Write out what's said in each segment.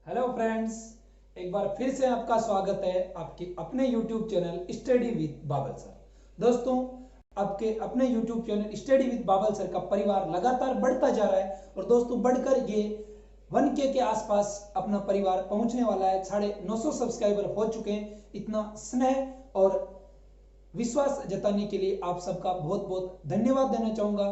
Hello friends, एक बार फिर से आपका स्वागत है आपके अपने YouTube channel study with Babal sir. दोस्तों, आपके अपने YouTube channel study with Babal sir का परिवार लगातार बढ़ता जा रहा है और दोस्तों बढ़कर ये 1K के आसपास अपना परिवार पहुंचने वाला है। 950 सब्सक्राइबर हो चुके हैं। इतना स्नेह और विश्वास जताने के लिए आप सबका बहुत बहुत धन्यवाद देना चाहूंगा।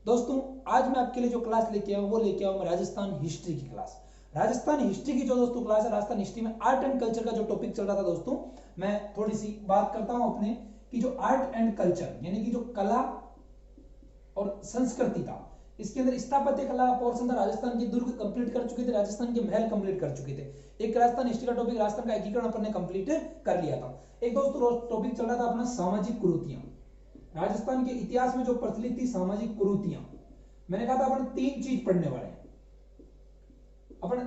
दोस्तों, आज मैं आपके लिए जो क्लास लेके आया हूं वो लेके आया हूं राजस्थान हिस्ट्री की क्लास। राजस्थान हिस्ट्री की जो दोस्तों क्लास है, राजस्थान हिस्ट्री में आर्ट एंड कल्चर का जो टॉपिक चल रहा था दोस्तों, मैं थोड़ी सी बात करता हूं अपने कि जो आर्ट एंड कल्चर यानी कि जो कला और संस्कृति था, इसके अंदर स्थापत्य कला पोर्शन था। राजस्थान के दुर्ग कंप्लीट कर चुके थे, राजस्थान के महल कंप्लीट कर चुके थे। एक राजस्थान हिस्ट्री का टॉपिक, राजस्थान का एकीकरण अपन ने कंप्लीट कर लिया था। एक दोस्तों टॉपिक चल रहा था अपना सामाजिक कुरीतियां। राजस्थान के इतिहास में जो प्रचलित थी सामाजिक कुरीतियां, मैंने कहा था अपन तीन चीज पढ़ने वाले हैं। अपन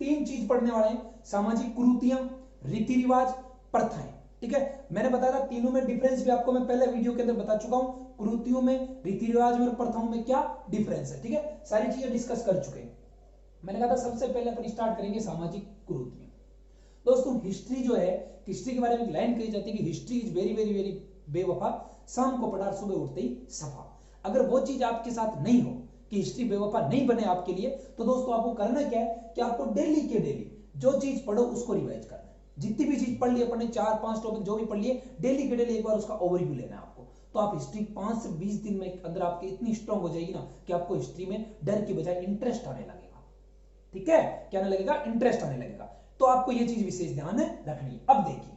तीन चीज पढ़ने वाले हैं, सामाजिक कुरीतियां, रीति रिवाज, प्रथाएं। ठीक है, मैंने बताया था तीनों में डिफरेंस भी आपको मैं पहले वीडियो के अंदर बता चुका हूं। कुरीतियों में, रीति रिवाज में और प्रथाओं में क्या डिफरेंस है। ठीक है, सारी चीजें डिस्कस कर चुके हैं। मैंने कहा था सबसे पहले अपन स्टार्ट करेंगे सामाजिक कुरीतियां। दोस्तों, हिस्ट्री जो है, हिस्ट्री के बारे में एक लाइन कही जाती है कि history is very very very बेवफा, शाम को पढ़ा सुबह उठते ही सफा। अगर वो चीज आपके साथ नहीं हो कि हिस्ट्री बेवफा नहीं बने आपके लिए, तो दोस्तों आपको करना क्या है कि आपको डेली के डेली जो चीज पढ़ो उसको रिवाइज करना है। जितनी भी चीज पढ़ ली अपन ने, 4-5 टॉपिक जो भी पढ़ लिए, डेली के डेली एक बार उसका ओवरव्यू लेना है आपको। तो आप हिस्ट्री 5 से 20 दिन में अंदर आपकी इतनी स्ट्रांग हो जाएगी ना कि आपको हिस्ट्री में डर की बजाय इंटरेस्ट आने लगेगा। ठीक है, क्या आने लगेगा? इंटरेस्ट आने लगेगा। तो आपको यह चीज विशेष ध्यान रखनी है। अब देखिए,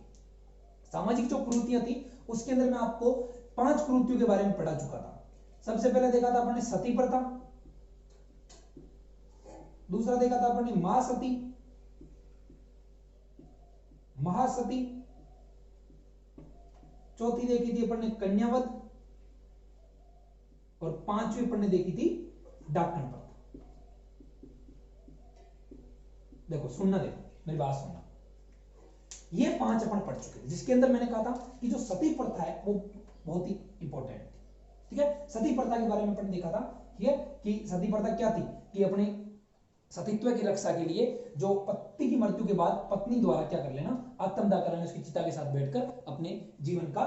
सामाजिक जो कुरीतियां थी उसके अंदर मैं आपको 5 कुरीतियों के बारे में पढ़ा चुका था। सबसे पहले देखा था अपने सती प्रथा, दूसरा देखा था अपने महासती, महासती, चौथी देखी थी अपन ने कन्यावध, और पांचवी अपन ने देखी थी डाकण प्रथा। देखो, सुनना, देखो मेरी बात सुनना। ये 5 अपन पढ़ चुके थे, जिसके अंदर मैंने कहा था कि जो सती प्रथा है वो बहुत ही इंपॉर्टेंट थी। ठीक है, सती प्रथा के बारे में अपन ने देखा था। ठीक है, कि सती प्रथा क्या थी कि अपने सतीत्व की रक्षा के लिए जो पति की मृत्यु के बाद पत्नी द्वारा क्या कर लेना, आत्मदाह कर लेना, उसकी चिता के साथ बैठकर अपने जीवन का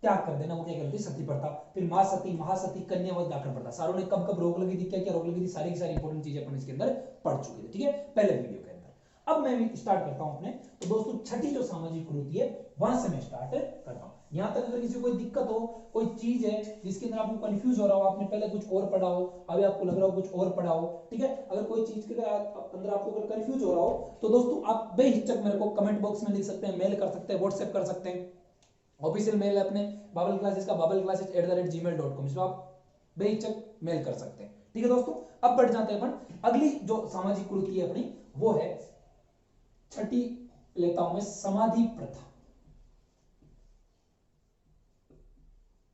त्याग कर देना, वो क्या करती सती प्रथा। फिर मां सती, महासती, कन्यावध, डाकण प्रथा। सारों ने कब कब रोक लगी थी, क्या क्या रोक लगी थी, सारी की सारी इंपॉर्टेंट चीजें अपन इसके अंदर पढ़ चुके थे। ठीक है, पहले वीडियो के अंदर। अब मैं भी स्टार्ट करता हूं अपने। तो दोस्तों, छठी जो सामाजिक कुरीति है वहां से मैं स्टार्ट करता हूं। यहां तक अगर किसी को कोई दिक्कत हो, कोई चीज है जिसके अंदर आपको कंफ्यूज हो रहा हो, आपने पहले कुछ और पढ़ा हो, अभी आपको लग रहा हो कुछ और पढ़ा हो, ठीक है, अगर कोई चीज के अंदर आपको अगर कंफ्यूज हो रहा हो, तो दोस्तों आप बेहिचक मेरे को कमेंट बॉक्स में लिख सकते हैं, मेल कर सकते हैं, व्हाट्सएप कर सकते हैं। ऑफिशियल मेल है अपने बाबल क्लासेस का, babalclasses@gmail.com, इसमें आप बेहिचक मेल कर सकते हैं। ठीक है दोस्तों, अब बढ़ जाते हैं अपन। अगली जो सामाजिक कुरीति है अपनी वो है छठी, लेता हूं मैं समाधि प्रथा।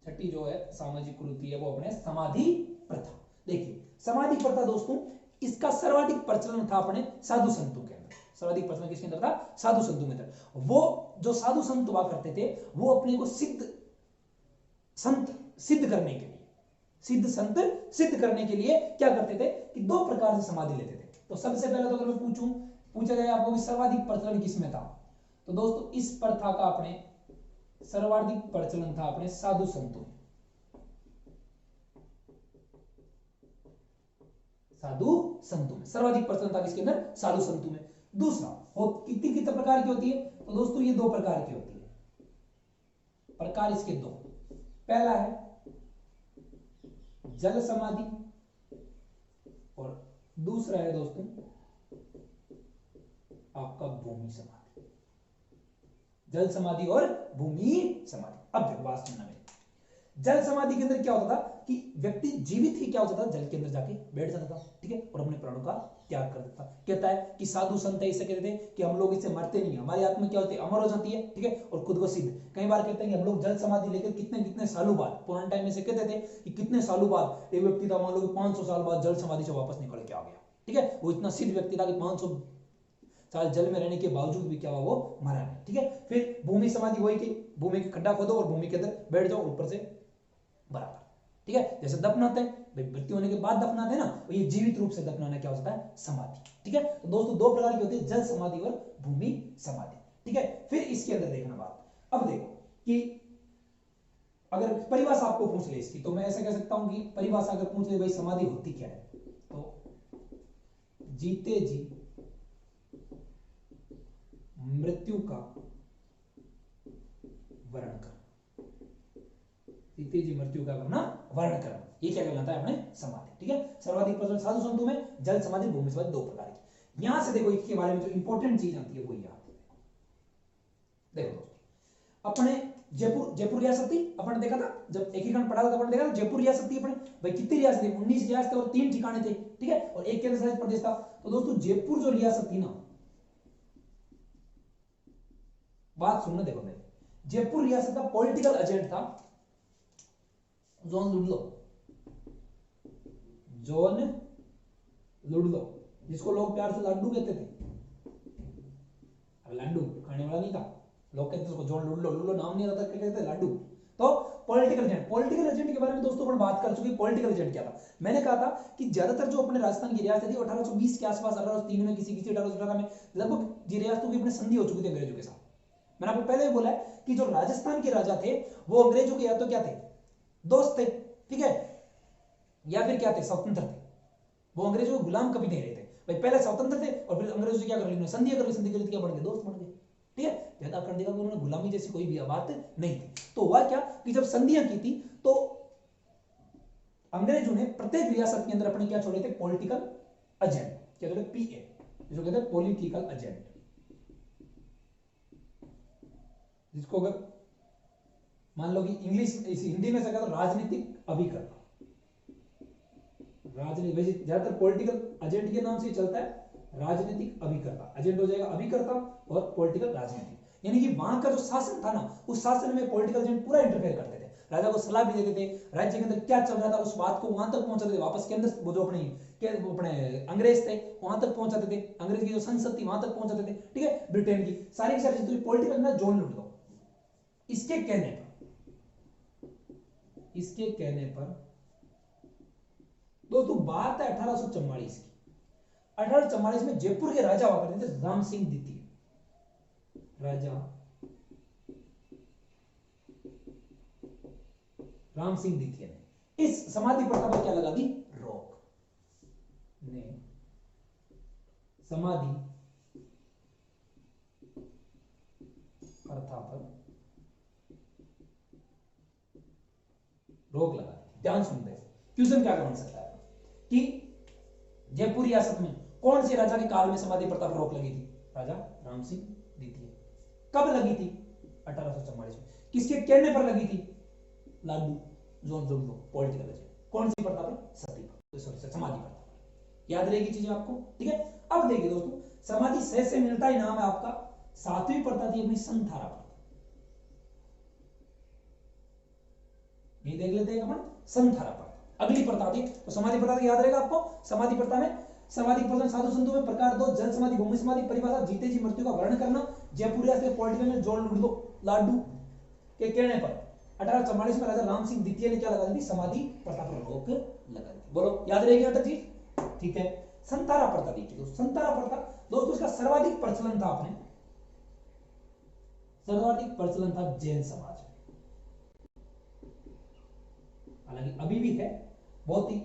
छठी जो है सामाजिक कुरीति है वो अपने समाधि प्रथा। देखिए, समाधि प्रथा दोस्तों, इसका सर्वाधिक प्रचलन था अपने साधु संतों के अंदर। सर्वाधिक प्रचलन किसके अंदर था? साधु संतों के अंदर। वो जो साधु संत हुआ करते थे, वो अपने को संत सिद्ध करने के लिए, सिद्ध संत सिद्ध करने के लिए क्या करते थे कि 2 प्रकार से समाधि लेते थे। तो सबसे पहले तो अगर मैं पूछा जाए आपको कि सर्वाधिक प्रचलन किसमें था, तो दोस्तों इस प्रथा का अपने सर्वाधिक प्रचलन था अपने साधु संतों में। साधु संतों में सर्वाधिक प्रचलन था, किसके अंदर? साधु संतों में। दूसरा, कितनी कितने प्रकार की होती है, तो दोस्तों ये 2 प्रकार की होती है। प्रकार इसके 2। पहला है जल समाधि, और दूसरा है दोस्तों आपका भूमि समाधि। जल समाधि और भूमि समाधि। अब देखो, बात सुनना मेरी। जल समाधि के अंदर क्या होता था कि व्यक्ति जीवित ही क्या होता था, जल के अंदर जाके बैठ जाता था। ठीक है, और अपने प्राणों का त्याग कर देता। कहता है कि साधु संत ऐसे कहते थे कि हम लोग इससे मरते नहीं, हमारी आत्मा क्या होती है, अमर हो जाती है। ठीक है, और खुद को सिद्ध। कई बार कहते हैं कि हम लोग जल समाधि लेकर कितने कितने सालों बाद, पुराने टाइम में से कहते थे कि कितने सालों बाद एक व्यक्ति था, मान लो 500 साल बाद जल समाधि से वापस निकल के आ गया। ठीक है, वो इतना सिद्ध व्यक्ति था कि 500 साल जल में रहने के बावजूद भी क्या हुआ, वो मरा नहीं। ठीक है, फिर भूमि समाधि, वही कि भूमि के खड्डा खोदो और भूमि के अंदर बैठ जाओ ऊपर से बराबर। ठीक है, जैसे दफनाते हैं भाई, मृत्यु होने के बाद दफनाते हैं ना, तो ये जीवित रूप से दफनाना क्या होता है, समाधि। ठीक है, तो दोस्तों दो प्रकार की होती है, जल समाधि और भूमि समाधि। ठीक है, फिर इसके अंदर देखना बात, अब देखो कि अगर परिभाषा आपको पूछ ले इसकी, तो मैं ऐसा कह सकता हूं कि परिभाषा अगर पूछ ले भाई समाधि होती क्या है, तो जीते जी मृत्यु का वर्ण कर, जीते जी मृत्यु का करना वर्ण करना, ये क्या कहलाता है अपने समाधि। ठीक है, सर्वाधिक प्रचलन साधु संतों में जल समाधि भूमि समाधि दो प्रकार की। यहां से देखो इसके बारे में जो इंपॉर्टेंट चीज आती है वो याद है। देखो दोस्तों, अपने जयपुर रियासत थी, अपन देखा था जब एकीकरण पढ़ा था, अपन देखा था जयपुर रियासत थी अपने भाई, कितनी रियासत थी, 19 रियासत और 3 ठिकाने थे। ठीक है, और एक केंद्र शासित प्रदेश था। तो दोस्तों जयपुर जो रियासत थी ना, बात सुनना, देखो मेरे, जयपुर रियासत का पॉलिटिकल एजेंट था जॉन लुडलो, जॉन लुडलो, जिसको लोग प्यार से लाडू कहते थे। लाडू खाने वाला नहीं था, लोग कहते थे उसको जॉन लुडलो, लुडलो नाम नहीं रहता, क्या कहते लाडू। तो पॉलिटिकल एजेंट के बारे में दोस्तों अपन बात कर चुके। पॉलिटिकल एजेंट क्या था, मैंने कहा था कि ज्यादातर जो अपने राजस्थान की रियासत थी 1820 के आसपास, 1803 में, किसी 1818 में, लगभग ये रियासतों की अपने संधि हो चुकी थी अंग्रेजों के साथ। मैंने आपको पहले भी बोला है कि जो राजस्थान के राजा थे वो अंग्रेजों के या तो क्या थे, दोस्त थे, ठीक है, या फिर क्या थे, स्वतंत्र थे। वो अंग्रेजों को गुलाम कभी नहीं रहे थे भाई, पहले स्वतंत्र थे और फिर अंग्रेजों से क्या कर ली, संधि कर ली, संधि कर ली, क्या बन गए, दोस्त बन गए। ठीक है, ज्यादा कर देगा कि उन्होंने गुलामी जैसी कोई भी बात नहीं थी। तो हुआ क्या कि जब संधियां की थी तो अंग्रेजों ने प्रत्येक रियासत के अंदर अपने क्या छोड़े थे, पॉलिटिकल एजेंट, क्या कहते हैं, पीए, जो कहते हैं पॉलिटिकल एजेंट, जिसको अगर मान लो कि इंग्लिश हिंदी में से कहते राजनीतिक अभिकर्ता, राजनीति ज्यादातर पॉलिटिकल एजेंट के नाम से चलता है, राजनीतिक अभिकर्ता, एजेंट हो जाएगा अभिकर्ता और पॉलिटिकल राजनीतिक, यानी कि वहां का जो शासन था ना, उस शासन में पॉलिटिकल एजेंट पूरा इंटरफेयर करते थे, राजा को सलाह भी देते थे, राज्य के अंदर क्या चल रहा था उस बात को वहां तक पहुंचाते थे, वापस के अंदर वो जो अपने अंग्रेज थे वहां तक पहुंचाते थे, अंग्रेज की जो संसद थी वहां तक पहुंचाते थे। ठीक है, ब्रिटेन की सारी पॉलिटिकल ना जोन लूट दो, इसके कहने पर दोस्तों बात है 1844 की। 1844 में जयपुर के राजा हुआ करते थे राम सिंह द्वितीय, राजा राम सिंह द्वितीय ने इस समाधि प्रथा पर क्या लगा दी, रोक, ने समाधि प्रथा पर रोक लगा दी। ध्यान सुनते हैं, क्वेश्चन क्या बन सकता है कि जयपुर रियासत में कौन से राजा के काल में समाधि प्रथा पर रोक लगी थी, राजा राम सिंह द्वितीय। कब लगी थी, 1844 में। किसके कहने पर लगी थी, लाडू जोन जोन पॉलिटिकल एजेंट, कौन सी प्रथा पर, सती पर, समाधि प्रथा पर। याद रहेगी चीजें आपको, ठीक है। अब देखिए दोस्तों, समाधि से मिलता ही नाम है आपका, सातवीं प्रथा थी अपनी संथारा प्रथा, ये देख लेते हैं अपन, संथारा प्रथा अगली प्रथा थी। तो समाधि प्रथा याद रहेगा आपको, समाधि प्रथा में समाधि प्रथा साधु संतों में प्रकार दो, जल समाधि भूमि समाधि, परिभाषा जीते जी मृत्यु का वर्ण करना, जयपुर रियासत पॉलिटिकल में जोड़ लूट दो लाडू के कहने पर 1844 में राजा राम सिंह द्वितीय ने क्या लगा दी, समाधि प्रथा पर रोक लगा दी। बोलो याद रहेगी यहां तक चीज, ठीक है। संतारा प्रथा देखिए, संतारा प्रथा दोस्तों इसका सर्वाधिक प्रचलन था अपने, सर्वाधिक प्रचलन था जैन समाज में, हालांकि अभी भी है, बहुत ही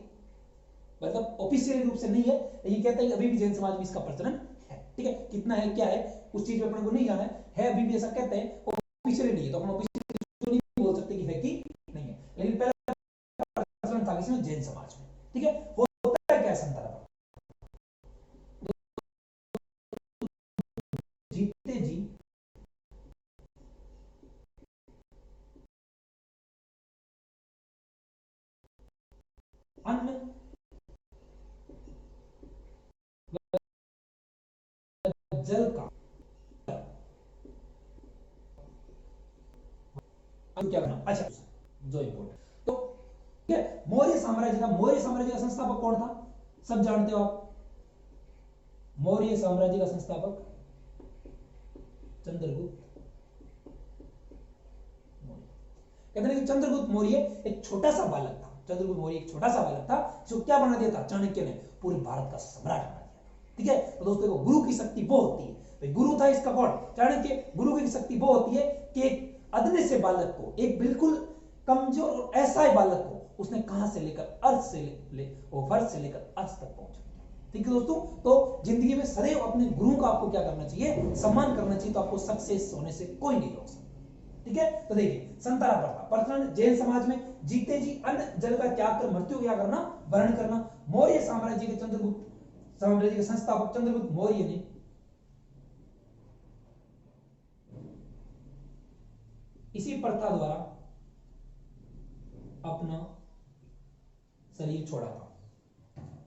मतलब ऑफिशियल रूप से नहीं है, लेकिन कहता है कि अभी भी जैन समाज में इसका प्रचलन है। ठीक है, कितना है क्या है उस चीज में अपन को नहीं जाना है अभी भी ऐसा कहते हैं, ऑफिशियल नहीं है तो अपन ऑफिशियल नहीं बोल सकते कि है कि नहीं है, लेकिन पहले प्रचलन था किसमें, जैन समाज में। ठीक है, होता है क्या संतारा, जीते जी अन्न जल का क्या करना, अच्छा जो इंपोर्टेंट, तो ठीक है। मौर्य साम्राज्य का संस्थापक कौन था, सब जानते हो आप, मौर्य साम्राज्य का संस्थापक चंद्रगुप्त मौर्य। कहते हैं कि चंद्रगुप्त मौर्य एक छोटा सा बालक था, चंद्रगुप्त मौर्य एक छोटा सा बालक था, जो क्या बना दिया था चाणक्य ने, पूरे भारत का सम्राट बना दिया था। ठीक है, तो दोस्तों को गुरु की शक्ति वो होती है, भाई गुरु था इसका कौन, चाणक्य। गुरु की शक्ति वो होती है कि एक अदने से बालक को, एक बिल्कुल कमजोर और ऐसा बालक को उसने कहां से लेकर अर्थ से फर्श से लेकर अर्थ तक पहुंचा। ठीक है दोस्तों, तो जिंदगी में सदैव अपने गुरु का आपको क्या करना चाहिए, सम्मान करना चाहिए, तो आपको सक्सेस होने से कोई नहीं रोक सकता। ठीक है, तो देखिए संतारा प्रथा, प्रचलन जैन समाज में, जीते जी अन्न जल का त्याग कर मृत्यु क्या करना, वरण करना। मौर्य साम्राज्य के चंद्रगुप्त साम्राज्य के संस्थापक चंद्रगुप्त मौर्य ने इसी प्रथा द्वारा अपना शरीर छोड़ा था।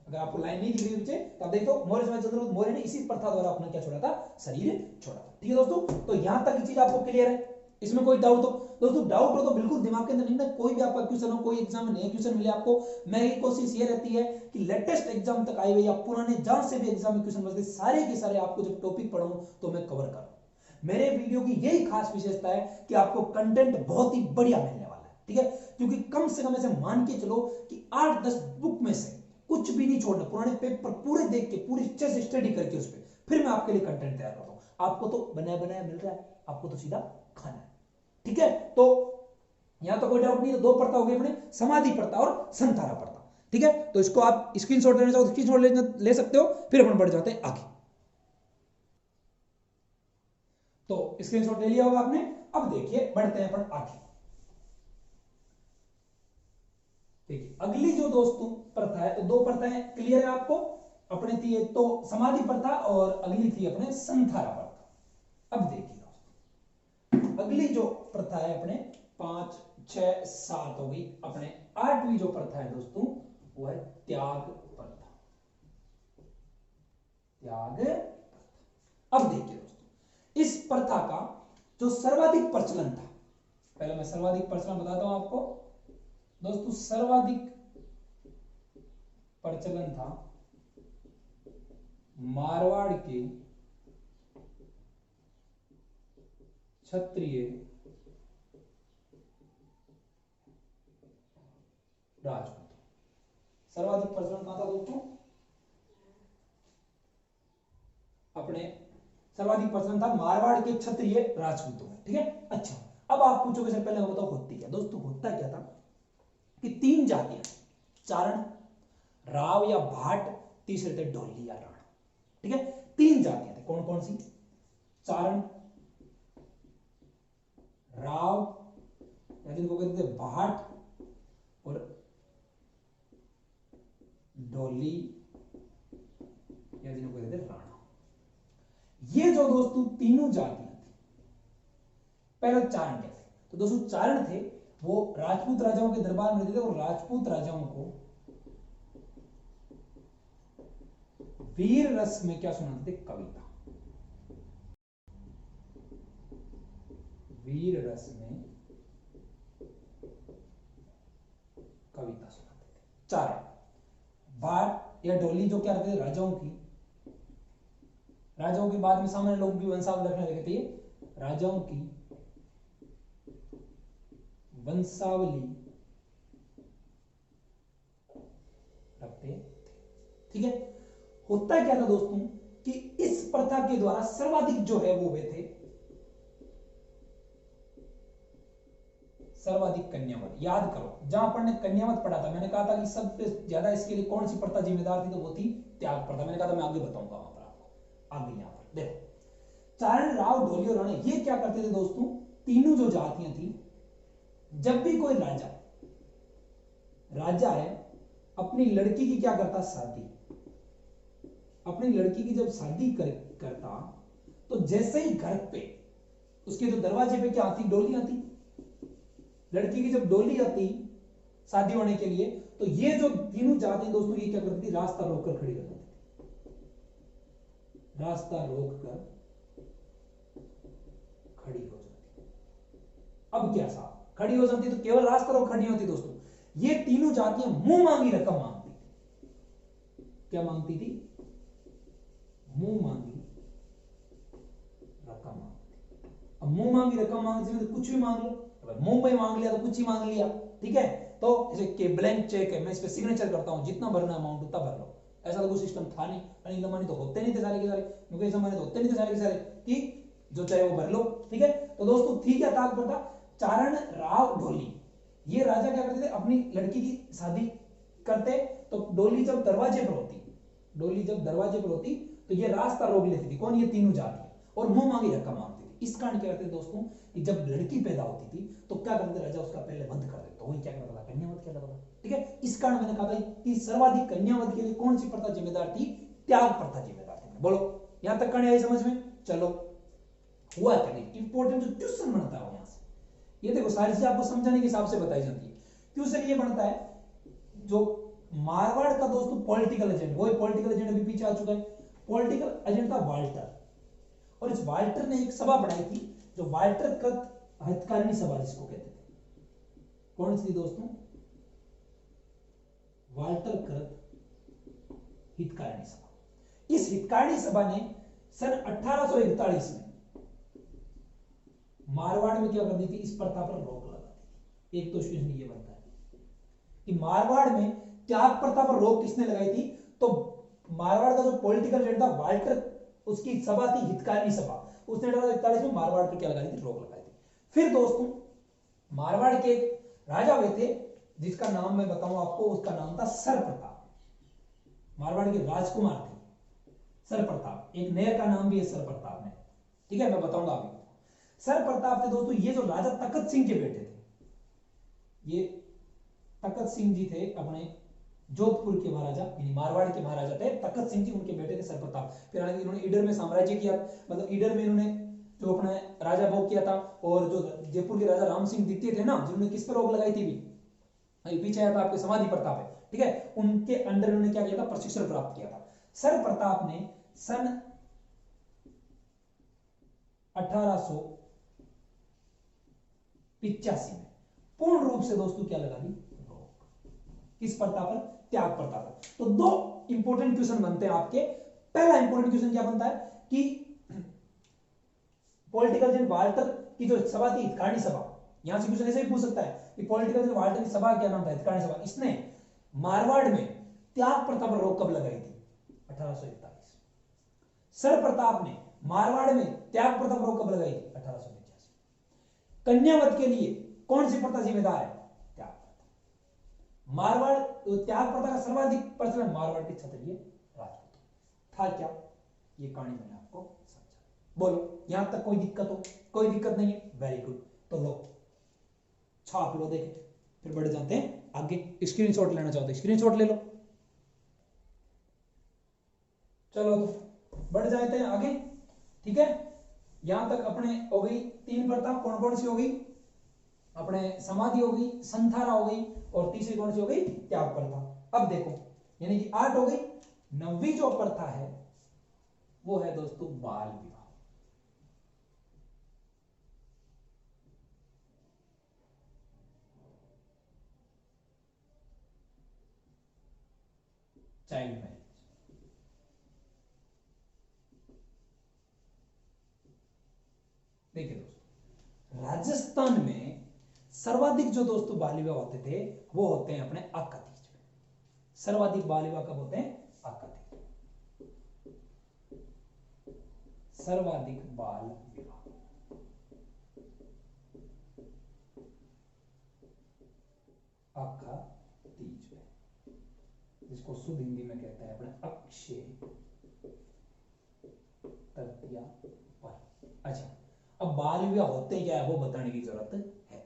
अगर आपको लाइन नहीं दिख रही नीचे तो आप देखो, मौर्य समाज चंद्रगुप्त मौर्य ने इसी प्रथा द्वारा अपना क्या छोड़ा था, शरीर छोड़ा था। ठीक है दोस्तों, तो यहां तक की चीज आपको क्लियर है, इसमें कोई डाउट हो दोस्तों? डाउट हो तो बिल्कुल दिमाग के अंदर नहीं ना, कोई भी आपका क्वेश्चन हो, कोई एग्जाम में नया क्वेश्चन मिले आपको, मेरी कोशिश ये रहती है कि लेटेस्ट एग्जाम तक आए हुए या पुराने जहां से भी एग्जाम में क्वेश्चन बचते सारे के सारे आपको जब टॉपिक पढ़ाऊं तो मैं कवर करूं। मेरे वीडियो की यही खास विशेषता है कि आपको कंटेंट बहुत ही बढ़िया मिलने वाला है। ठीक है, क्योंकि कम से कम ऐसे मान के चलो कि 8-10 बुक में से कुछ भी नहीं छोड़ना, पुराने पेपर पूरे देख के पूरी अच्छे से स्टडी करके उस पर फिर मैं आपके लिए कंटेंट तैयार करता हूं। आपको तो बनाया बनाया मिल रहा है, आपको तो सीधा खाना है। ठीक है, तो यहां तो कोई डाउट नहीं है। दो प्रथा हो गई अपने, समाधि प्रथा और संतारा प्रथा। ठीक है, तो इसको आप स्क्रीनशॉट लेना चाहो तो स्क्रीनशॉट ले सकते हो, फिर अपन बढ़ जाते हैं आगे। तो स्क्रीनशॉट ले लिया होगा आपने, अब देखिए बढ़ते हैं अपन आगे। देखिए अगली जो दोस्तों प्रथा है, तो दो प्रथाएं क्लियर है आपको, अपने थी एक तो समाधि प्रथा और अगली थी अपने संतारा प्रथा। अब देखिए अगली जो प्रथा है अपने 5, 6, 7 हो गई, अपने 8वीं जो प्रथा है दोस्तों वो है त्याग प्रथा। त्याग प्रथा। अब देखिए दोस्तों, इस प्रथा का जो सर्वाधिक प्रचलन था, पहले मैं सर्वाधिक प्रचलन बताता हूं आपको दोस्तों। सर्वाधिक प्रचलन था मारवाड़ के क्षत्रिय राजपूत। सर्वाधिक प्रचलन कहां था दोस्तों, अपने सर्वाधिक प्रचलन था मारवाड़ के क्षत्रिय राजपूतों में। ठीक है, अच्छा अब आप पूछोगे सर पहले बताओ होती क्या। दोस्तों होता क्या था कि 3 जातियां, चारण, राव या भाट, तीसरे थे ढोली या राणा। ठीक है, 3 जातियां थे, कौन कौन सी, चारण, राव या जिनको कहते थे भाट, और ढोली या जिनको कहते थे राणा। ये जो दोस्तों तीनों जातियां थी, पहले चारण क्या थे, तो दोस्तों चारण थे वो राजपूत राजाओं के दरबार में रहते थे और राजपूत राजाओं को वीर रस में क्या सुनाते थे, कविता। वीर रस में कविता सुनाते थे चारण। भाट या ढोली जो क्या रहते थे, राजाओं की बाद में सामान्य लोग भी वंशावली रखने लगे थे, राजाओं की वंशावली रखते थे। ठीक है, होता क्या था दोस्तों कि इस प्रथा के द्वारा सर्वाधिक जो है वो वे थे सर्वाधिक कन्यावत। याद करो जहां अपन ने कन्यावत पढ़ा था, मैंने कहा था कि सबसे ज्यादा इसके लिए कौन सी प्रथा जिम्मेदार थी, तो वो थी त्याग प्रथा। मैंने कहा था मैं आगे बताऊंगा वहां पर आपको। आगे यहां पर देखो, चारण, राव, ढोली और राणा ये क्या करते थे दोस्तों, तीनों जो जातियां थी, जब भी कोई राजा है अपनी लड़की की क्या करता, शादी। अपनी लड़की की जब शादी करता तो जैसे ही घर पे उसके जो दरवाजे पे क्या आती, डोली आती। लड़की की जब डोली आती शादी होने के लिए, तो ये जो तीनों जातियां दोस्तों ये क्या करती थी, रास्ता रोककर खड़ी कर देती थी। रास्ता रोककर खड़ी हो जाती। अब क्या साहब खड़ी हो जाती तो केवल रास्ता रोक खड़ी होती दोस्तों, ये तीनों जातियां मुंह मांगी रकम मांगती थी। क्या मांगती थी, मुंह मांगी रकम मांगती। अब मुंह मांगी रकम मांगती तो कुछ भी मांग लो, मुंह में मांग लिया तो कुछ ही मांग लिया। ठीक है, तो जैसे कि ब्लैंक चेक है, मैं इस पे सिग्नेचर करता हूं, जितना भरना अमाउंट उतना भर लो। ऐसा तो कोई सिस्टम था नहीं, अनिल अंबानी तो होते नहीं थे सारे के सारे, मुकेश अंबानी तो होते नहीं थे सारे के सारे कि जो चाहे वो भर लो। ठीक है, तो दोस्तों थी क्या ताक प्रथा? चारण राव ढोली, ये राजा क्या करते थे, अपनी लड़की की शादी करते तो डोली जब दरवाजे पर होती, डोली जब दरवाजे पर होती तो ये रास्ता रोक लेती थी। कौन? ये तीनों जातियां, और मुंह मांगी रकम मांगती थी। इस कारण क्या करते थे दोस्तों कि जब लड़की पैदा होती थी तो क्या करते राजा, उसका पहले वध कर देते, तो वही क्या करता था, कन्यावध कहलाता था। ठीक है, इस कारण मैंने कहा था कि सर्वाधिक कन्यावध के लिए कौन सी प्रथा जिम्मेदार थी? त्याग प्रथा जिम्मेदार थी। बोलो यहां तक कहानी आई समझ में? चलो हुआ क्या, इंपॉर्टेंट जो क्वेश्चन बनता है यहां से, ये देखो सारी चीजें आपको समझाने के हिसाब से बताई जाती है। क्वेश्चन ये बनता है, जो मारवाड़ का दोस्तों पॉलिटिकल एजेंट, वही पॉलिटिकल एजेंट अभी पीछे आ चुका है, पॉलिटिकल एजेंट था वाल्टर, और इस वाल्टर ने एक सभा बनाई थी जो वाल्टर कृत हितकारिणी सभा जिसको कहते थे। कौन सी थी दोस्तों? वाल्टर कृत हितकारिणी सभा। इस हितकारिणी सभा ने सन 1841 में मारवाड़ में क्या कर दी थी, इस प्रथा पर रोक लगा दी थी। एक तो क्वेश्चन ये बनता है कि मारवाड़ में त्याग प्रथा पर रोक किसने लगाई थी? तो मारवाड़ का जो पॉलिटिकल लीडर था वाल्टर, उसकी सभा थी हितकारिणी सभा, उसने 1841 में मारवाड़ पर क्या लगाई थी, रोक लगाई थी। फिर दोस्तों मारवाड़ के एक राजा हुए थे जिसका नाम मैं बताऊं आपको, उसका नाम था सर प्रताप। मारवाड़ के राजकुमार थे सर प्रताप, एक नया का नाम भी है सर प्रताप में। ठीक है, मैं बताऊंगा अभी। सर प्रताप थे दोस्तों, ये जो राजा तखत सिंह के बेटे थे, ये तखत सिंह जी थे अपने जोधपुर के महाराजा, यानी मारवाड़ के महाराजा थे तखत सिंह जी, उनके बेटे थे सर प्रताप। फिर हालांकि इन्होंने ईडर में साम्राज्य किया, मतलब ईडर में इन्होंने जो अपना राजा भोग किया था, और जो जयपुर के राजा राम सिंह द्वितीय थे ना, जिन्होंने किस पर रोक लगाई थी भी, पीछे आया था आपके समाधि प्रताप है। ठीक है, उनके अंडर उन्होंने क्या किया था, प्रशिक्षण प्राप्त किया था। सर प्रताप ने सन 1885 में पूर्ण रूप से दोस्तों क्या लगा दी, रोक। किस प्रथा पर? त्याग प्रथा पर। तो दो इंपॉर्टेंट क्वेश्चन बनते हैं आपके। पहला इंपॉर्टेंट क्वेश्चन क्या बनता है कि पॉलिटिकल एजेंट वाल्टर की जो सभा थी हितकारिणी सभा, यहां से क्वेश्चन ऐसे भी पूछ सकता है कि पॉलिटिकल एजेंट वाल्टर की सभा क्या नाम था, हितकारिणी सभा, इसने मारवाड़ में त्याग प्रथा पर रोक कब लगाई थी? 1841। सर प्रताप ने मारवाड़ में त्याग प्रथा पर रोक कब लगाई थी? 1885। कन्यावध के लिए कौन सी प्रथा जिम्मेदार है? त्याग प्रथा। मारवाड़ तो त्याग प्रथा का सर्वाधिक प्रचलन मारवाड़ के क्षत्रिय राजपूत था। क्या ये कहानी मैंने आपको समझा? बोलो यहां तक कोई दिक्कत हो? कोई दिक्कत नहीं है, वेरी गुड। तो लो छाप लो, देखें फिर बढ़ जाते हैं आगे। स्क्रीनशॉट लेना चाहते हैं स्क्रीनशॉट ले लो। चलो तो बढ़ जाते हैं आगे। ठीक है, यहां तक अपने हो गई तीन प्रथा, कौन कौन सी हो गई? अपने समाधि हो गई, संथारा हो गई, और तीसरी कौन सी हो गई? त्याग प्रथा। अब देखो यानी कि 8 हो गई। 9वीं जो प्रथा है वो है दोस्तों बाल विवाह। Child marriage. देखिए दोस्तों, राजस्थान में सर्वाधिक जो दोस्तों बाल विवाह होते थे वो होते हैं अपने अक्का तीज में। सर्वाधिक बाल विवाह कब होते हैं? अक्का तीज। सर्वाधिक बाल विवाह अक्का तीज में, जिसको शुद्ध हिंदी में कहते हैं अपने अक्षय तृतीया पर। अच्छा, अब बाल विवाह होते क्या है वो बताने की जरूरत है नहीं।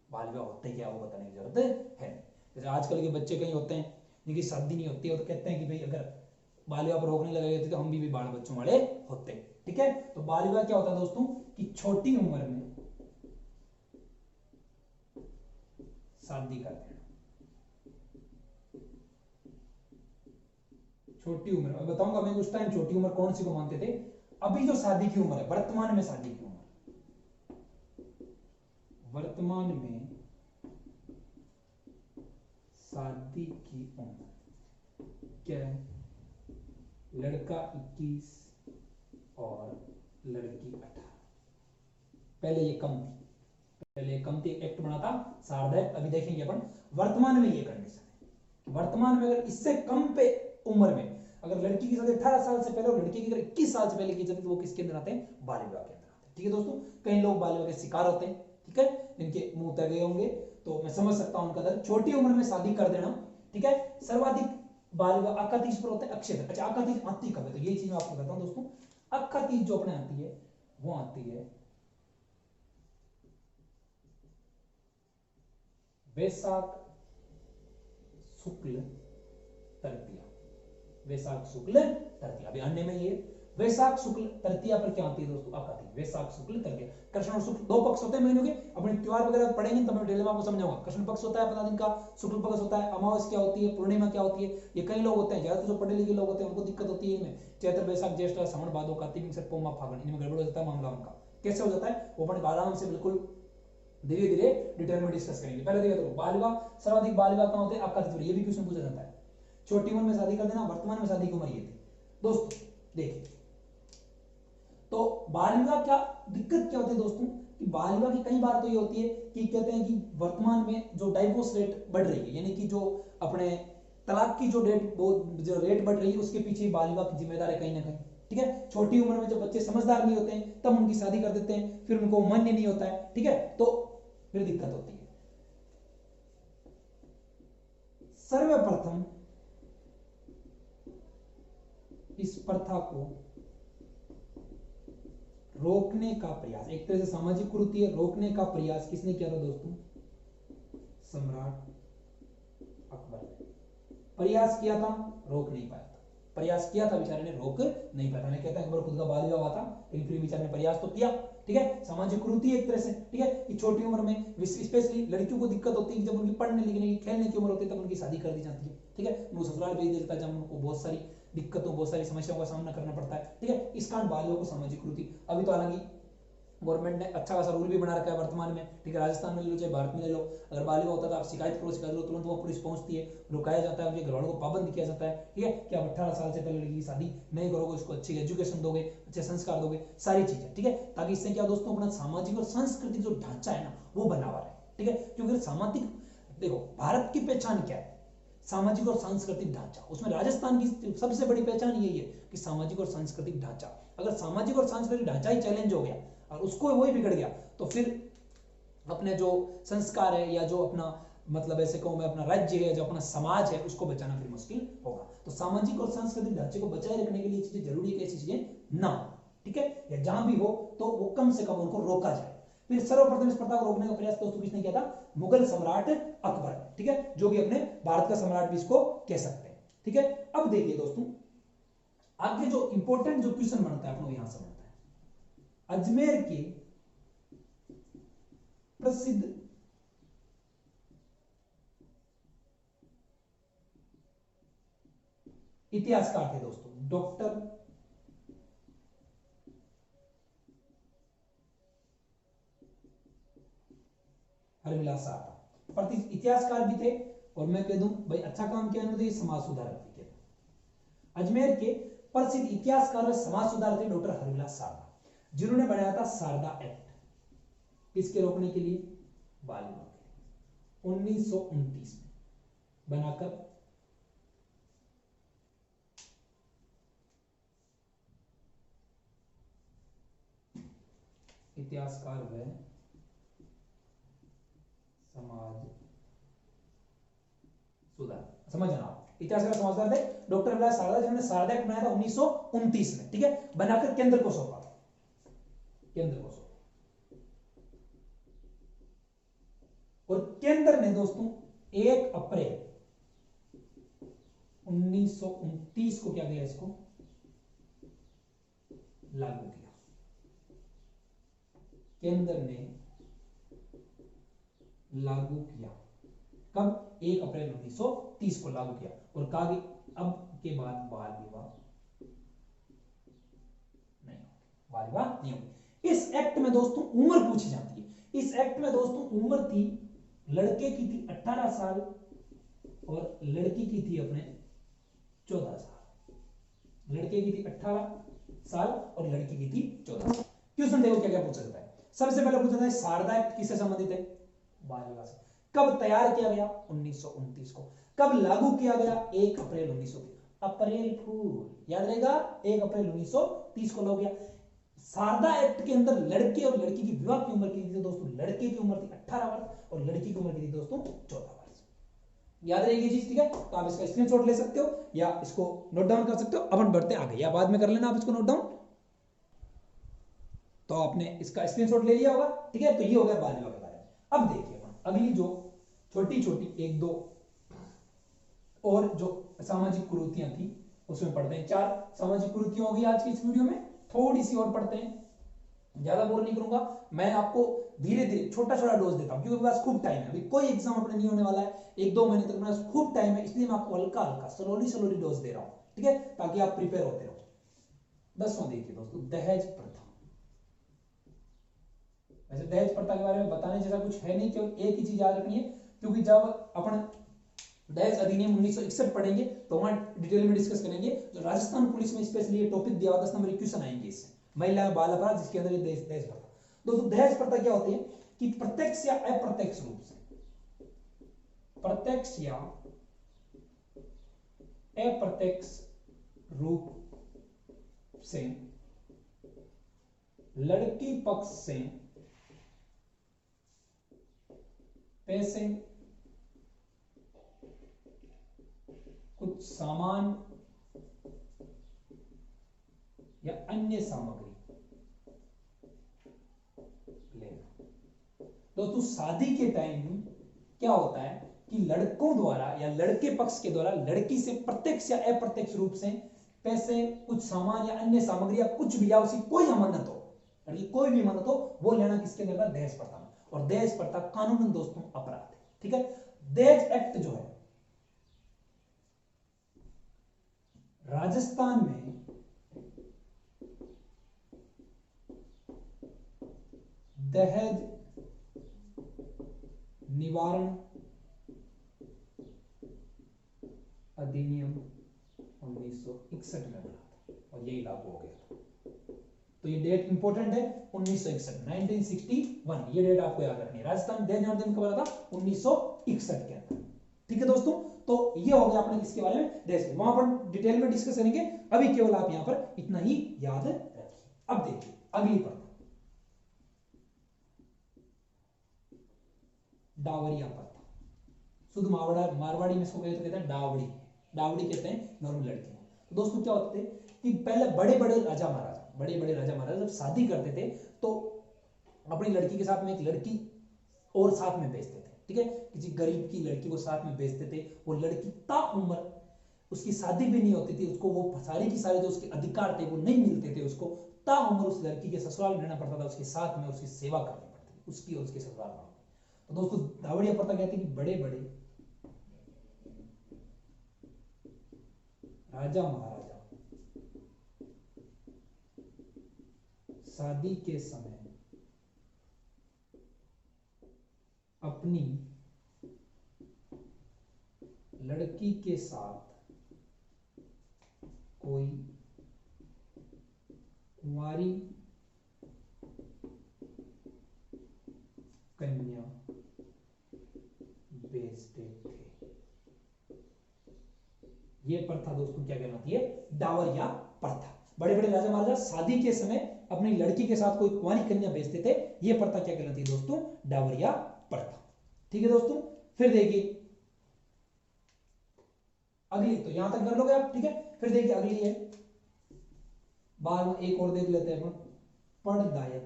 बाल विवाह होते क्या है वो बताने की जरूरत है नहीं। जैसे आजकल के बच्चे कहीं होते हैं जिनकी शादी नहीं होती है, तो कहते हैं कि भाई अगर बाल विवाह पर रोकने लगे थे तो हम भी बाल बच्चों वाले होते। ठीक है, तो बाल विवाह क्या होता है दोस्तों कि छोटी उम्र में शादी कर देना। छोटी उम्र में बताऊंगा मैं उस टाइम छोटी उम्र कौन सी को मानते थे। अभी जो शादी की उम्र है, वर्तमान में शादी की उम्र, वर्तमान में शादी की उम्र क्या है? लड़का 21 और लड़की 18। पहले ये कम थी, पहले कमती एक्ट बना था शारदा एक्ट। अभी देखेंगे अपन वर्तमान में ये कंडीशन है, वर्तमान में अगर इससे कम पे उम्र में अगर लड़की की शादी 18 साल से पहले और लड़की की अगर 21 साल से पहले की जाती है तो वो किसके अंदर आते हैं, बाल विवाह के अंदर आते हैं। ठीक है दोस्तों, कई लोग बाल विवाह के शिकार होते हैं, ठीक है, जिनके मुंह तय गए होंगे, तो मैं समझ सकता हूं उनका दर्द। छोटी उम्र में शादी कर देना, ठीक है, सर्वाधिक बाल विवाह अक्का तीज पर होता है, अक्षय तृतीया। अच्छा, अक्का तीज आती कब है, तो ये चीज मैं आपको बताता हूं दोस्तों। अक्का तीज जो अपने आती है वो आती है वैशाख शुक्ल तृतीया, वैशाख शुक्ल तृतीया। अभी अन्य में ये वैशाख शुक्ल तृतीया पर क्या आती है दोस्तों, अक्का तीज, वैशाख शुक्ल तृतीया। कृष्ण और शुक्ल दो पक्ष होते हैं महीनों के, अपने त्योहार वगैरह पढ़ेंगे तब मैं डिटेल में आपको समझाऊंगा। कृष्ण पक्ष होता है 15 दिन का, शुक्ल पक्ष होता है, अमावस क्या होती है, पूर्णिमा क्या होती है। ये कई लोग होते हैं, ज्यादातर जो पढ़े लिखे लोग होते हैं उनको दिक्कत होती है इनमें। चैत्र वैशाख ज्येष्ठ श्रावण भादो कार्तिक मिक्सर पोमा फागुन, इनमें गड़बड़ हो जाता है मामला उनका। कैसे हो जाता है वो अपन आराम से बिल्कुल धीरे धीरे डिटेल में डिस्कस करेंगे। पहले देखिए तो बाल विवाह, सर्वाधिक बाल विवाह कहां होते हैं, अक्का तीज। ये भी क्वेश्चन पूछा जाता है, छोटी उम्र में शादी कर देना, वर्तमान में शादी की उम्र ये थी दोस्तों। देखिए तो बाल विवाह क्या दिक्कत क्या होती है दोस्तों, कि बाल विवाह की कई बार तो ये होती है कि कहते हैं कि वर्तमान में जो डाइवोर्स रेट बढ़ रही है, यानी कि जो अपने तलाक की जो रेट बढ़ रही है उसके पीछे बाल विवाह की जिम्मेदार है कहीं ना कहीं। ठीक है, छोटी उम्र में जब बच्चे समझदार नहीं होते हैं तब उनकी शादी कर देते हैं, फिर उनको मान्य नहीं होता है, ठीक है, तो फिर दिक्कत होती है। सर्वप्रथम इस प्रथा को रोकने का प्रयास, एक तरह से सामाजिक कुरीति है, रोकने का प्रयास किसने किया था दोस्तों, सम्राट अकबर ने प्रयास किया था, रोक नहीं पाया था। प्रयास किया था बेचारे ने, रोक नहीं पाया था। मैं कहता अकबर खुद का बाल विवाह हुआ था लेकिन फिर बेचारे ने प्रयास तो किया। ठीक है, सामाजिक कुरीति एक तरह से। ठीक है, कि छोटी उम्र में स्पेशली लड़कियों को दिक्कत होती है जब उनकी पढ़ने लिखने की खेलने की उम्र होती है तब उनकी शादी कर दी जाती है। ठीक है, उनको ससुराल भेज दिया जाता है जब उनको बहुत सारी दिक्कतों बहुत सारी समस्याओं का सामना करना पड़ता है। ठीक है, इस कारण बाल विवाह को सामाजिक कुरीति। अभी तो हालांकि गवर्नमेंट ने अच्छा खासा रूल भी बना रखा है वर्तमान में। ठीक है, राजस्थान में ले लो चाहे भारत में ले लो, अगर बाल विवाह होता है तो आप शिकायत करो, शिकायत करो तुरंत वो पुलिस पहुंचती है, रुकाया जाता है, उनके घर वालों को पाबंद किया जाता है। ठीक है, कि आप 18 साल से पहले लड़की की शादी नहीं करोगे, उसको अच्छी एजुकेशन दोगे, अच्छे संस्कार दोगे, सारी चीजें। ठीक है, ताकि इससे क्या दोस्तों अपना सामाजिक और सांस्कृतिक जो ढांचा है ना वो बना हुआ रहे। ठीक है, क्योंकि सामाजिक देखो भारत की पहचान क्या है, सामाजिक और सांस्कृतिक ढांचा। उसमें राजस्थान की सबसे बड़ी पहचान यही है कि सामाजिक और सांस्कृतिक ढांचा। अगर सामाजिक और सांस्कृतिक ढांचा ही चैलेंज हो गया और उसको वही बिगड़ गया तो फिर अपने जो संस्कार है या जो अपना मतलब ऐसे कहूं मैं अपना राज्य है, जो अपना समाज है, उसको बचाना फिर मुश्किल होगा। तो सामाजिक और सांस्कृतिक ढांचे को बचाए रखने के लिए चीजें जरूरी है कि ऐसी चीजें ना हो। ठीक है, या जहां भी हो तो वो कम से कम उनको रोका जाए। फिर सर्वप्रथम इस प्रथा को रोकने का प्रयास दोस्तों किसने किया था, मुगल सम्राट अकबर। ठीक है, जो कि अपने भारत का सम्राट भी इसको कह सकते हैं। ठीक है, अब देखिए दोस्तों आगे जो इंपॉर्टेंट जो क्वेश्चन बनता है अपना यहां से बनता है, अजमेर के प्रसिद्ध इतिहासकार थे दोस्तों डॉक्टर हरविलास साहब। प्रतिष्ठित इतिहासकार भी थे और मैं कह दूं भाई अच्छा काम किया उन्होंने, समाज सुधारक भी थे। अजमेर के प्रसिद्ध इतिहासकार और समाज सुधारक थे डॉक्टर हरविलास साहब, जिन्होंने बनाया था शारदा एक्ट, किसके रोकने के लिए, बाल विवाह के लिए, 1929 में बनाकर इतिहासकार व समाज सुधार, समझना आप, इतिहासकार समाजदार थे डॉक्टर हरविलास सारदा, जिन्होंने शारदा एक्ट बनाया था 1929 में। ठीक है, बनाकर केंद्र को सौंपा, केंद्र को सौंपा, और केंद्र ने दोस्तों 1 अप्रैल 1929 को क्या किया, इसको लागू किया। केंद्र ने लागू किया कब, 1 अप्रैल 1930 को लागू किया और कहा कि अब के बाद बाल विवाह नहीं होगी, बाल विवाह नहीं होगी। इस एक्ट में दोस्तों उम्र पूछी जाती है। इस एक्ट में दोस्तों उम्र थी, लड़के की थी 18 साल और लड़की की थी अपने 14 साल। लड़के की थी 18 साल और लड़की की थी 14 साल। क्वेश्चन देखो क्या क्या पूछा जाता है। सबसे पहले पूछा था शारदा एक्ट किससे संबंधित है? बाल विवाह से। कब तैयार किया गया? 1929 को। कब लागू किया गया? 1 अप्रैल 1930। अप्रैल फूल याद रहेगा, 1 अप्रैल 1930 को लागू किया। शारदा एक्ट के अंदर लड़के और लड़की की विवाह की उम्र की थी दोस्तों, लड़के की उम्र थी 18 वर्ष और लड़की की उम्र की थी दोस्तों 14 वर्ष। याद रहेगी चीज, ठीक है? तो आप इसका स्क्रीनशॉट ले सकते हो या इसको नोट डाउन कर सकते हो। अपन बढ़ते आगे, या बाद में कर लेना आप इसको नोट डाउन। तो आपने इसका स्क्रीनशॉट ले लिया होगा, ठीक है? तो ये हो गया बाल विवाह के बारे में। अब देखिए अपन अगली जो छोटी छोटी 1-2 और जो सामाजिक कुरीतियां थी उसमें पढ़ते हैं। 4 सामाजिक कुरीतियां होगी आज की इस वीडियो में, थोड़ी सी और पढ़ते हैं, ज्यादा बोर नहीं करूंगा मैं, आपको धीरे धीरे छोटा छोटा डोज देता हूं क्योंकि मेरे पास खूब टाइम है, अभी कोई एग्जाम अपने नहीं होने वाला है 1-2 महीने तक, मेरे पास खूब टाइम है, इसलिए मैं आपको हल्का हल्का स्लोली डोज दे रहा हूं, ठीक है? ताकि आप प्रिपेयर होते रहो। 10वां देखिए दोस्तों, दहेज प्रथा। वैसे दहेज प्रथा के बारे में बताने जैसा कुछ है नहीं, केवल एक ही चीज याद रखनी है, क्योंकि जब अपन दहेज अधिनियम 1961 पढ़ेंगे तो वहां डिटेल में डिस्कस करेंगे। जो राजस्थान पुलिस में स्पेशली ये टॉपिक दिया हुआ, 10 नंबर क्वेश्चन आएंगे इससे, महिला बाल अपराध, जिसके अंदर ये दहेज प्रथा। दोस्तों दहेज प्रथा क्या होती है कि प्रत्यक्ष या अप्रत्यक्ष रूप से, प्रत्यक्ष या अप्रत्यक्ष रूप से लड़की पक्ष से पैसे, कुछ सामान या अन्य सामग्री लेना। दोस्तों शादी के टाइम क्या होता है कि लड़कों द्वारा या लड़के पक्ष के द्वारा लड़की से प्रत्यक्ष या अप्रत्यक्ष रूप से पैसे, कुछ सामान या अन्य सामग्री या कुछ भी, या उसकी कोई अमानत हो, लड़की कोई भी अमानत हो, वो लेना किसके अंदर? दहेज प्रथा में। और दहेज प्रथा कानूनन दोस्तों अपराध है, ठीक है? दहेज एक्ट जो है राजस्थान में दहेज निवारण अधिनियम 1961 में बना था और यही लागू हो गया था। तो ये डेट इंपॉर्टेंट है, 1961, 1961, ये डेट आपको याद रखनी है। राजस्थान दहेज निवारण अधिनियम कब बना था? 1961 के अंदर, ठीक है दोस्तों? तो ये हो गया अपने किसके बारे में? दहेज। वहां पर डिटेल में डिस्कस करेंगे, अभी केवल आप यहां पर इतना ही याद रखिए। अब देखिए अगली प्रथा, डावरिया प्रथा। शुद्ध मारवाड़ी में इसको कहते हैं डावड़ी, डावड़ी कहते हैं नॉर्मल लड़की को। तो दोस्तों क्या होते थे कि पहले बड़े बड़े राजा महाराजा जब शादी करते थे तो अपनी लड़की के साथ में एक लड़की और साथ में भेजते थे, ठीक है? किसी गरीब की लड़की को साथ में भेजते थे, वो लड़की ताउम्र, उसकी शादी भी नहीं होती थी, उसको वो सारी की सारी जो उसके अधिकार थे वो नहीं मिलते थे उसको, ताउम्र उस लड़की के ससुराल में रहना पड़ता था, उसके साथ में उसकी सेवा करनी पड़ती थी, उसकी और उसके ससुराल वालों। तो दोस्तों दावड़िया प्रथा कहते हैं कि बड़े बड़े राजा महाराजा शादी के समय अपनी लड़की के साथ कोई कुंवारी कन्या बेचते थे। ये प्रथा दोस्तों क्या कहलाती है? डावरिया प्रथा। बड़े बड़े राजा महाराजा शादी के समय अपनी लड़की के साथ कोई कुंवारी कन्या बेचते थे, ये प्रथा क्या कहलाती है दोस्तों? डावरिया प्रथा, ठीक है दोस्तों? फिर देखिए अगली, तो यहां तक कर लोगे आप, ठीक है? फिर देखिए अगली है, बाद में एक और देख लेते हैं अपन, पड़दायत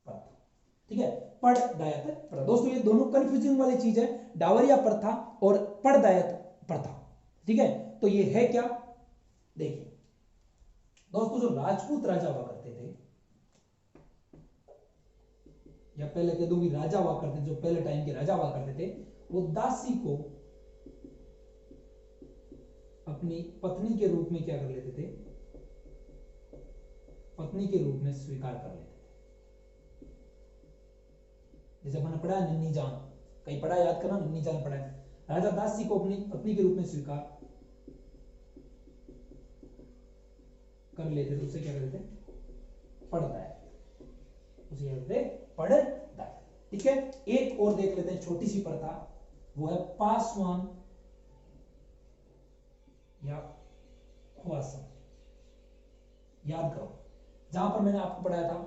प्रथा, ठीक है? पड़दायत प्रथा। दोस्तों ये दोनों कंफ्यूजिंग वाली चीज है, डावरिया प्रथा और पड़दायत प्रथा, ठीक है? तो ये है क्या? देखिए दोस्तों, जो राजपूत राजा हुआ करते थे, या पहले कह दूं कि राजा हुआ करते थे, जो पहले टाइम के राजा हुआ करते थे, वो दासी को अपनी पत्नी के रूप में क्या कर लेते थे? पत्नी के रूप में स्वीकार कर लेते थे। जैसे मैंने पढ़ा है नन्ही जान, कहीं पढ़ा, याद करना, नन्ही जान पढ़ा है। राजा दासी को अपनी पत्नी के रूप में स्वीकार कर लेते तो उसे क्या कहते हैं, पड़दायक, उसे क्या कहते हैं, पड़दायक। ठीक है, एक और देख लेते हैं छोटी सी प्रथा, वो है पासवान या ख्वासन। याद करो, जहां पर मैंने आपको पढ़ाया था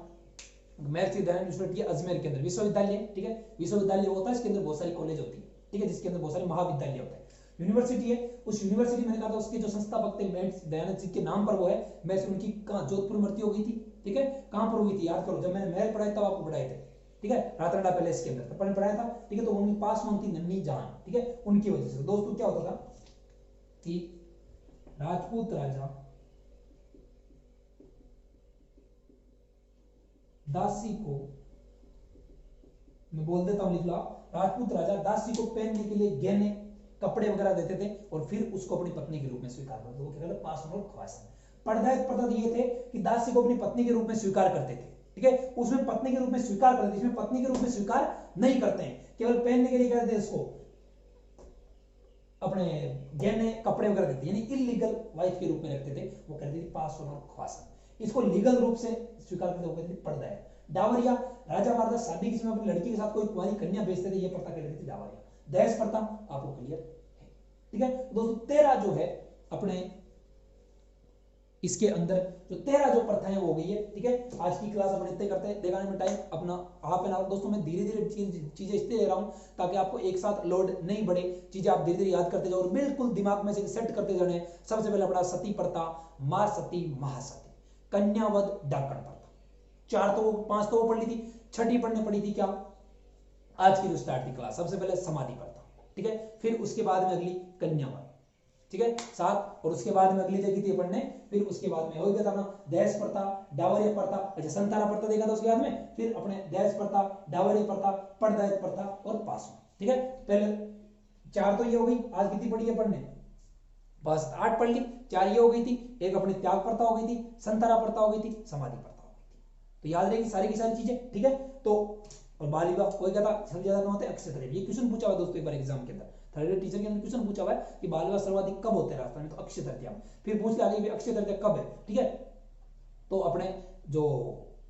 महर्षि दयानंद यूनिवर्सिटी अजमेर के अंदर विश्वविद्यालय, ठीक है, विश्वविद्यालय होता है, इसके अंदर बहुत सारी कॉलेज होती है, ठीक है, जिसके अंदर बहुत सारे महाविद्यालय होते हैं। यूनिवर्सिटी है, उस यूनिवर्सिटी मैंने कहा था उसके जो संस्थापक थे महर्षि दयानंद जी के नाम पर वो है। महर्षि उनकी कहां जोधपुर में मृत्यु हो गई थी, ठीक है, कहां पर हुई थी याद करो, जब मैंने महल पढ़ाया तब आपको पढ़ाए थे, ठीक है, रातरड़ा पैलेस के अंदर तब पढ़ाया था, ठीक है। तो उनकी पासवान थी नन्ही जान, ठीक है, उनकी वजह से दोस्तों क्या होता था कि राजपूत राजा दासी को, मैं बोल देता हूं, लिख लो, राजपूत राजा दासी को पहनने के लिए गहने कपड़े वगैरह देते थे और फिर उसको अपनी पत्नी के रूप में स्वीकार करते थे, वो क्या कहते हैं, पासवान और ख्वासन। पड़दायक प्रथा ये थे कि दासी को अपनी पत्नी के रूप में स्वीकार करते थे, ठीक है, उसमें पत्नी के रूप में स्वीकार करते थे, इसमें पत्नी के रूप में स्वीकार नहीं करते हैं, केवल पहनने के लिए कहते थे, इसको अपने गहने कपड़े वगैरह देते, यानी इलीगल वाइफ के रूप में रखते थे, वो कहते थे पासवान और ख्वासन। इसको लीगल रूप से स्वीकार करते, वो कहते थे पड़दायक। डावरिया, राजा महाराजा शादी के समय अपनी लड़की के साथ कोई कुंवारी कन्या भेजते थे, ये प्रथा कहते थे डावरिया। दहेज प्रथा आपको क्लियर है, ठीक है दोस्तों। 13 जो है अपने इसके अंदर जो 13 जो प्रथाएं हो गई है, ठीक है। आज की क्लास अपन इतने करते हैं, देखाने में टाइम अपना हाफ एन आवर। दोस्तों मैं धीरे धीरे चीजें इसलिए ले रहा हूं ताकि आपको एक साथ लोड नहीं बढ़े, चीजें आप धीरे धीरे याद करते जाओ और बिल्कुल दिमाग में से सेट करते जाने। सबसे पहले अपना सती प्रथा, मार सती, महासती, कन्यावध, डाकण प्रथा, 4 तो 5 तो वो पढ़ ली थी, छठी पढ़ने पड़ी थी क्या आज की जो स्टार्ट की क्लास। सबसे पहले समाधि प्रथा, ठीक है, फिर उसके बाद में अगली कन्यावध, ठीक है 7, और उसके बाद में अगली जगह थी पढ़ने, फिर उसके बाद में हो गया था ना दहेज प्रथा, डावरिया प्रथा, अच्छा संतारा प्रथा देखा था उसके बाद में, फिर अपने दहेज प्रथा, डावरिया प्रथा, पड़दायक प्रथा और पासवान, ठीक है। पहले 4 तो ये हो गई, आज कितनी पढ़ी है पढ़ने, बस 8 पढ़ ली, 4 ये हो गई थी, एक अपनी त्याग प्रथा हो गई थी, संतारा प्रथा हो गई थी, समाधि प्रथा हो गई थी, तो याद रहेगी सारी की सारी चीजें, ठीक है। तो और बाल विवाह कोई कहता सबसे ज्यादा कौन होता है, अक्षय तृतीया। ये क्वेश्चन पूछा हुआ दोस्तों एक बार एग्जाम के अंदर, थर्ड ईयर टीचर के अंदर क्वेश्चन पूछा हुआ है कि बाल विवाह सर्वाधिक कब होते हैं राजस्थान में, तो अक्षय तृतीया में। फिर पूछ लिया आगे अक्षय तृतीया कब है, ठीक है, तो अपने जो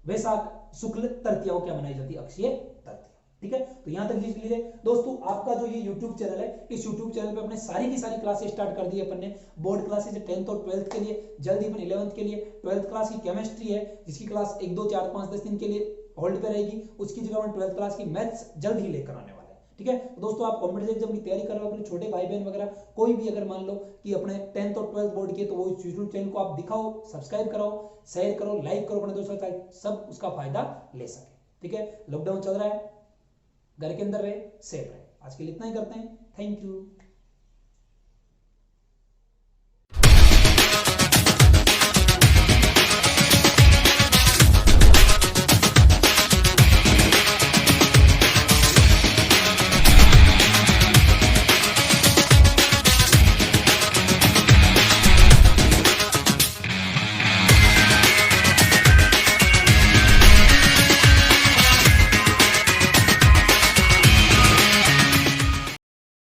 वैशाख शुक्ल तृतीया को क्या मनाई जाती है, अक्षय तृतीया, ठीक है। तो यहां तक चीज लीजिए दोस्तों। आपका जो ये YouTube चैनल है, इस YouTube चैनल पे अपने सारी की सारी क्लासेस स्टार्ट कर दी है अपन ने। बोर्ड क्लासेस 10th और 12th के लिए, जल्दी अपन 11th के लिए, 12th क्लास की केमिस्ट्री है जिसकी क्लास 1 2 4 5 10 दिन के लिए होल्ड पे रहेगी, उसकी जगह अपन 12th क्लास की मैथ्स जल्द ही लेकर आने वाले हैं, ठीक है। तो दोस्तों आप कॉम्पिटिटिव एग्जाम की तैयारी कर रहे हो, अपने छोटे भाई बहन वगैरह कोई भी अगर मान लो कि अपने 10th और 12th बोर्ड के, तो वो YouTube चैनल को आप दिखाओ, सब्सक्राइब कराओ, शेयर करो, लाइक करो अपने दोस्तों के साथ, सब उसका फायदा ले सके, ठीक है। लॉकडाउन चल रहा है, घर के अंदर रहे, सेफ रहे। आज के लिए इतना ही करते हैं, थैंक यू।